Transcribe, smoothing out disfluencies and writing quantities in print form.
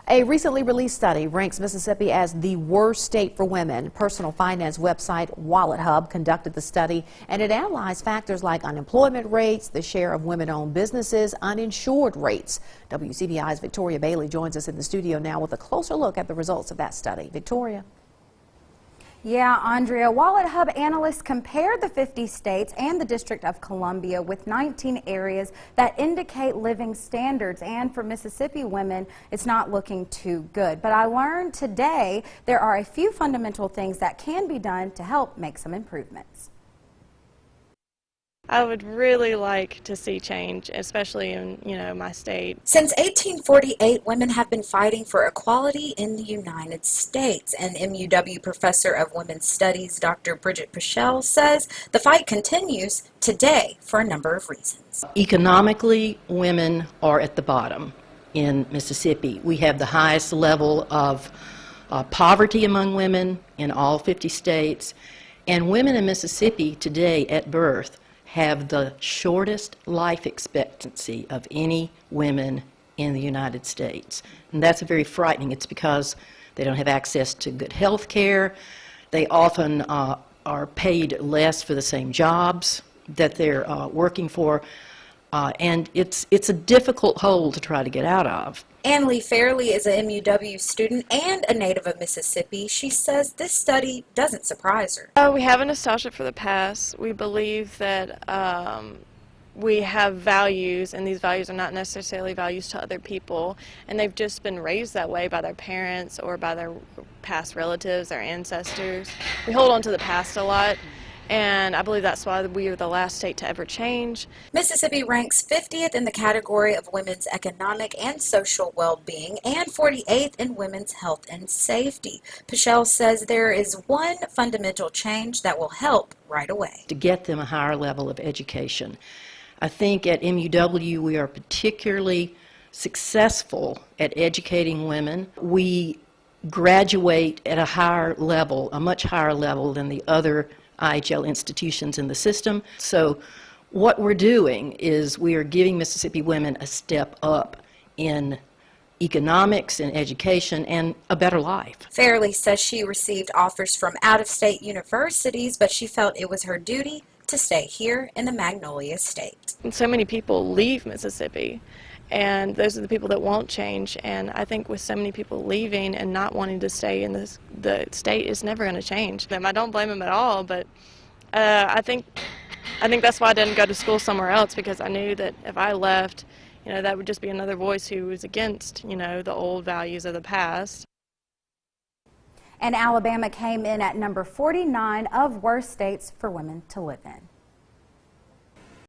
A recently released study ranks Mississippi as the worst state for women. Personal finance website Wallet Hub conducted the study, and it analyzed factors like unemployment rates, the share of women-owned businesses, uninsured rates. WCBI's Victoria Bailey joins us in the studio now with a closer look at the results of that study. Victoria. Yeah, Andrea, Wallet Hub analysts compared the 50 states and the District of Columbia with 19 areas that indicate living standards. And for Mississippi women, it's not looking too good. But I learned today there are a few fundamental things that can be done to help make some improvements. I would really like to see change, especially in, my state. Since 1848, women have been fighting for equality in the United States, and MUW Professor of Women's Studies, Dr. Bridget Pichelle, says the fight continues today for a number of reasons. Economically, women are at the bottom in Mississippi. We have the highest level of poverty among women in all 50 states, and women in Mississippi today at birth have the shortest life expectancy of any women in the United States. And that's very frightening. It's because they don't have access to good health care. They often are paid less for the same jobs that they're working for. And it's a difficult hole to try to get out of. Ann Lee Fairley is a MUW student and a native of Mississippi. She says this study doesn't surprise her. We have a nostalgia for the past. We believe that we have values, and these values are not necessarily values to other people, and they've just been raised that way by their parents or by their past relatives, their ancestors. We hold on to the past a lot. And I believe that's why we are the last state to ever change. Mississippi ranks 50th in the category of women's economic and social well-being and 48th in women's health and safety. Pichelle says there is one fundamental change that will help right away. To get them a higher level of education. I think at MUW we are particularly successful at educating women. We graduate at a higher level, a much higher level than the other IHL institutions in the system. So what we're doing is we are giving Mississippi women a step up in economics and education and a better life. Fairley says she received offers from out-of-state universities, but she felt it was her duty to stay here in the Magnolia State. And so many people leave Mississippi, and those are the people that won't change. And I think with so many people leaving and not wanting to stay in the state, is never going to change. I don't blame them at all, but I think that's why I didn't go to school somewhere else, because I knew that if I left, that would just be another voice who was against, the old values of the past. And Alabama came in at number 49 of worst states for women to live in.